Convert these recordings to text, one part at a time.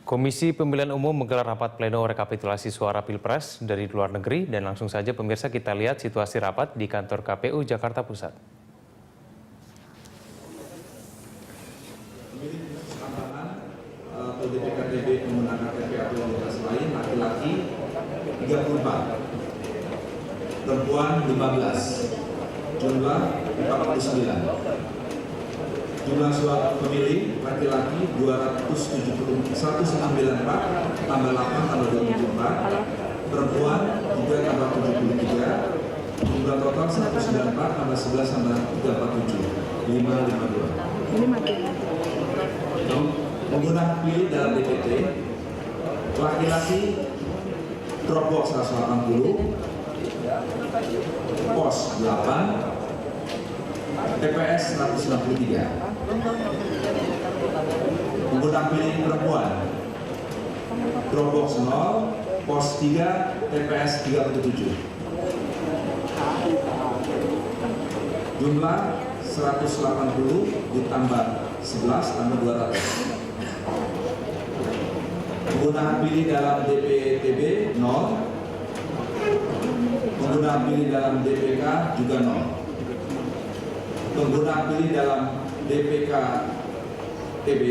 Komisi Pemilihan Umum menggelar rapat pleno rekapitulasi suara Pilpres dari luar negeri dan langsung saja pemirsa kita lihat situasi rapat di kantor KPU Jakarta Pusat. Atau DPKTB menggunakan KTP atau identitas lain laki-laki 34, perempuan 15, jumlah 49. Jumlah suara pemilih laki-laki 194 tambah 8 tambah 24, perempuan 3 tambah 73, jumlah total 194 tambah 11 tambah 347, 552. Ini mati. Pengguna pilih dalam DPT laki-laki Dropbox 180, pos 8, TPS 163. Pengguna pilih perempuan Dropbox 0, pos 3, TPS 37. Jumlah 180 ditambah 11 tambah 200. Pengguna pilih dalam DPTB 0, pengguna pilih dalam DPK juga 0. Pengguna pilih dalam DPK TB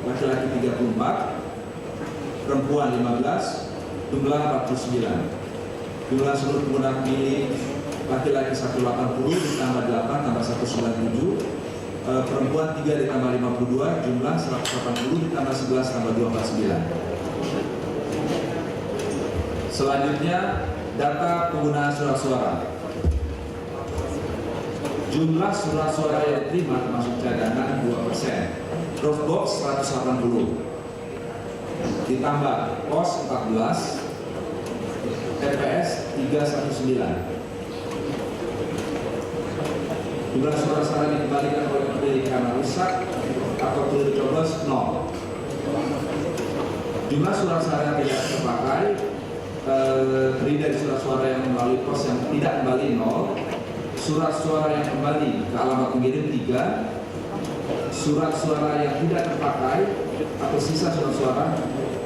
laki-laki 34, perempuan 15, jumlah 49. Jumlah seluruh pengguna pilih laki-laki 180 ditambah 8 tambah 197, perempuan 3 ditambah 52, jumlah 180 ditambah 11 tambah 249. Selanjutnya data penggunaan surat suara. Jumlah surat suara yang diterima termasuk cadangan 2%. Dropbox 180. Ditambah pos 14, TPS 319. Jumlah suara dikembalikan oleh pemilih karena rusak atau tidak dicoblos 0. Jumlah suara yang tidak terpakai terdiri dari surat suara yang melalui pos yang tidak kembali 0, surat suara yang kembali ke alamat pengirim 3, surat suara yang tidak terpakai atau sisa surat suara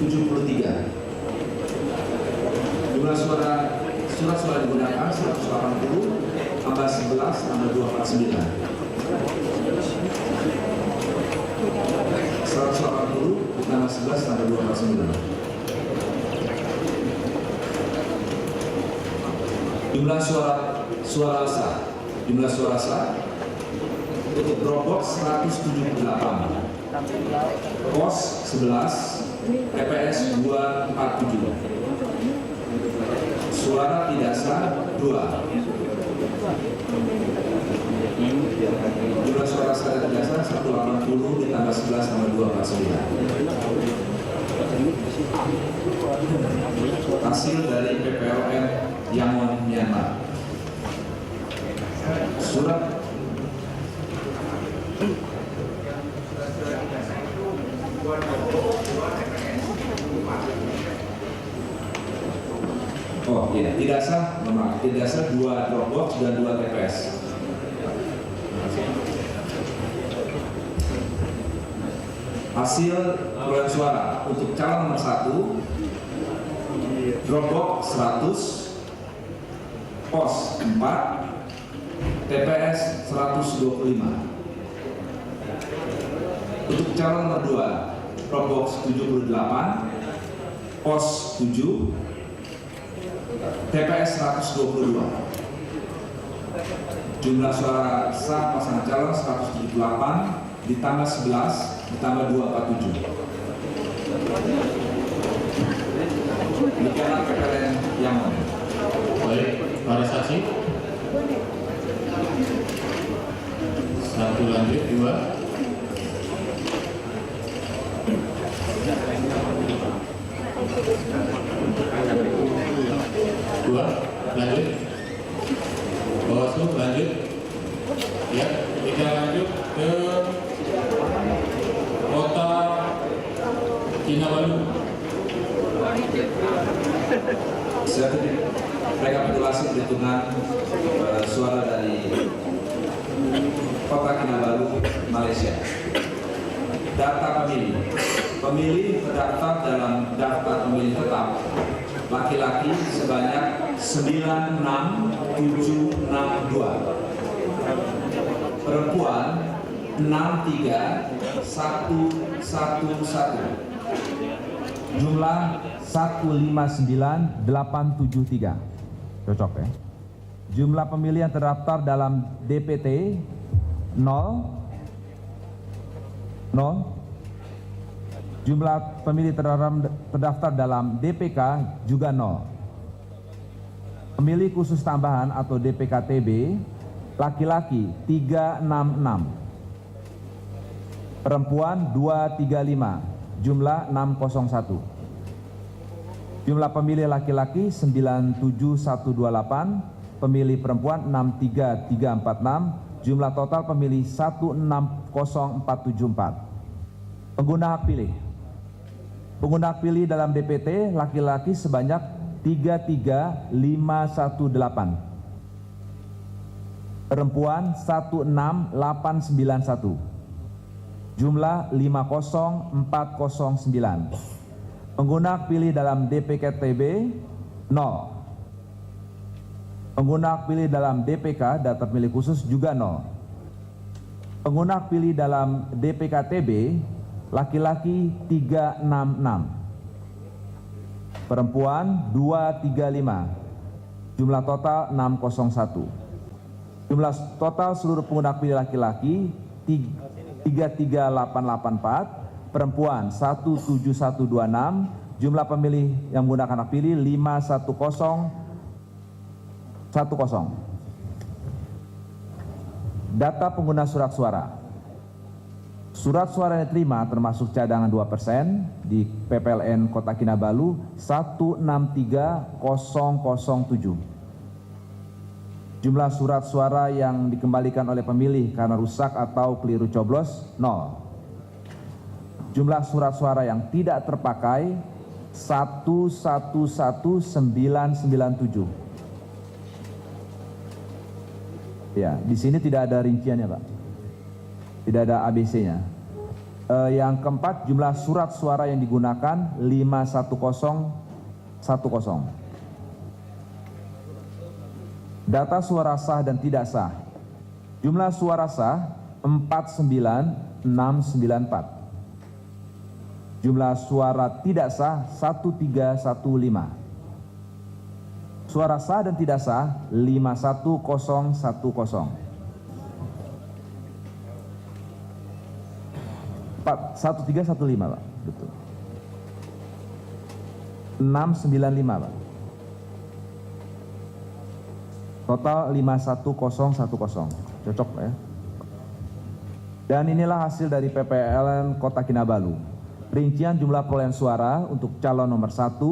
73. Jumlah surat suara digunakan 180 tambah 11 tambah 249. 180 ditambah 11 tambah 249. Jumlah suara sah. Jumlah suara sah untuk Dropbox 178, pos 11, TPS 247. Suara tidak sah 2. Jumlah suara sah dan tidak sah 180 ditambah 11 tambah 249. Hasil dari PPLN Yangon, Myanmar. Surat tidak sah, memang tidak sah 2 Dropbox dan 2 TPS. Hasil perolehan suara untuk calon nomor 1 Dropbox 100, pos 4, TPS 125. Untuk calon nomor 2 Dropbox 78, pos 7, TPS 122. Jumlah suara sah pasangan calon 178 ditambah 11 ditambah 247. Demikianlah PPLN Yangon. Baik, para saksi. 1 lanjut, 2. Lanjut. Bawaslu lanjut. Ya, kita lanjut ke Kota Kinabalu. Rekapitulasi perhitungan suara dari Kota Kinabalu, Malaysia. Data pemilih Pemilih terdaftar dalam daftar pemilih tetap laki-laki sebanyak 96762, perempuan 63111, jumlah 159873. Cocok ya. Jumlah pemilih yang terdaftar dalam DPT 0. Jumlah pemilih terdaftar dalam DPK juga 0. Pemilih khusus tambahan atau DPKTB laki-laki 366, perempuan 235, jumlah 601. Jumlah pemilih laki-laki 97128, pemilih perempuan 63346, jumlah total pemilih 160474. Pengguna hak pilih. Pengguna hak pilih dalam DPT laki-laki sebanyak 33518, perempuan 16891, jumlah 50409. Pengguna hak pilih dalam DPKTB 0. Pengguna hak pilih dalam DPK data pemilih khusus juga 0. Pengguna hak pilih dalam DPKTB laki-laki 366, perempuan 235, jumlah total 601. Jumlah total seluruh pengguna hak pilih laki-laki 33884, perempuan 17126, jumlah pemilih yang menggunakan hak pilih 51010. Data pengguna surat suara. Surat suara yang diterima termasuk cadangan 2% di PPLN Kota Kinabalu 163007. Jumlah surat suara yang dikembalikan oleh pemilih karena rusak atau keliru coblos 0. Jumlah surat suara yang tidak terpakai 111997. Ya, di sini tidak ada rinciannya, Pak. Tidak ada ABC-nya. Yang keempat, jumlah surat suara yang digunakan 51010. Data suara sah dan tidak sah. Jumlah suara sah 49694. Jumlah suara tidak sah 1315. Suara sah dan tidak sah 51010. 1315, Pak. Betul. 695, Pak. Total 51010. Cocok, Pak ya. Dan inilah hasil dari PPLN Kota Kinabalu. Rincian jumlah perolehan suara untuk calon nomor 1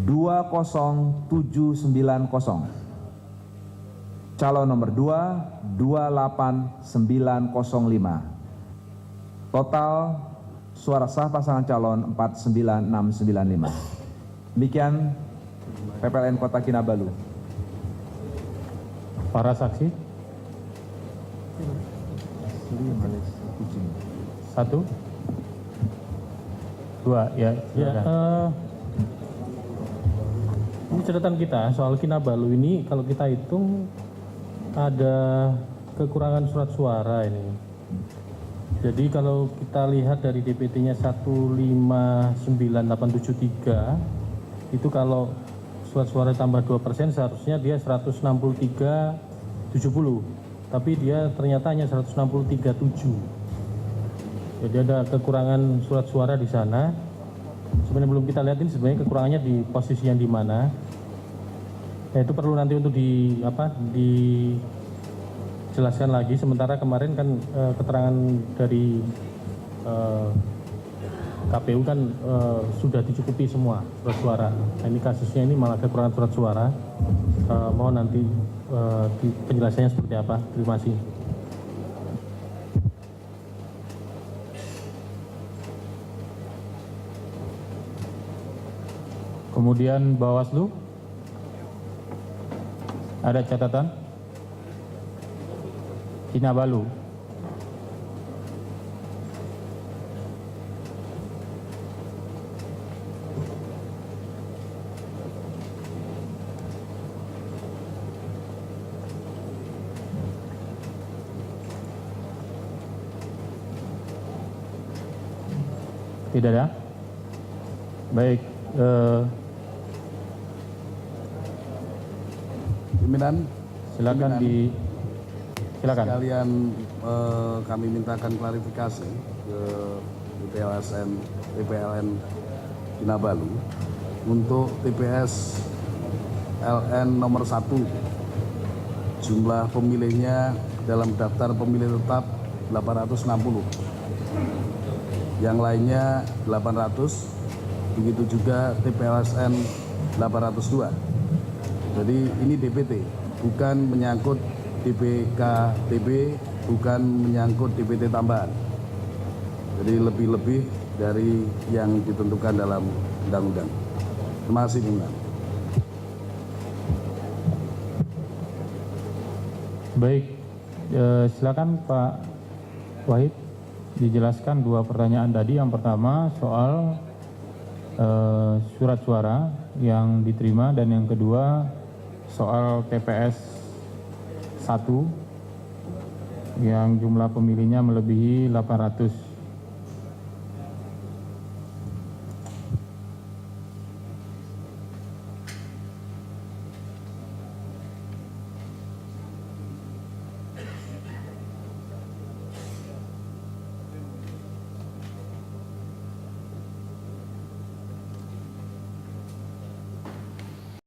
20790. Calon nomor 2 28905. Total suara sah pasangan calon 49695. Demikian PPLN Kota Kinabalu. Para saksi. 1 2 ya. Ini catatan kita soal Kinabalu ini kalau kita hitung ada kekurangan surat suara ini. Jadi kalau kita lihat dari DPT-nya 159873 itu kalau surat suara tambah 2% seharusnya dia 16370, tapi dia ternyata hanya 163,7. Jadi ada kekurangan surat suara di sana. Sebenarnya belum kita lihat ini sebenarnya kekurangannya di posisi yang di mana. Ya, itu perlu nanti untuk dijelaskan lagi. Sementara kemarin kan keterangan dari KPU kan sudah dicukupi semua surat suara. Nah, ini kasusnya ini malah kekurangan surat suara. Mohon nanti penjelasannya seperti apa. Terima kasih. Kemudian Bawaslu, ada catatan? Kinabalu. Tidak ada? Baik, Pimpinan, silakan silakan. sekalian kami mintakan klarifikasi ke PPLN Kinabalu untuk TPS LN nomor 1. Jumlah pemilihnya dalam daftar pemilih tetap 860. Yang lainnya 800, begitu juga TPLSN 802. Jadi ini DPT, bukan menyangkut DPKTB, bukan menyangkut DPT tambahan. Jadi lebih-lebih dari yang ditentukan dalam undang-undang. Terima kasih, Pimpinan. Baik, silakan Pak Wahid dijelaskan dua pertanyaan tadi. Yang pertama soal surat suara yang diterima, dan yang kedua soal TPS 1 yang jumlah pemilihnya melebihi 800.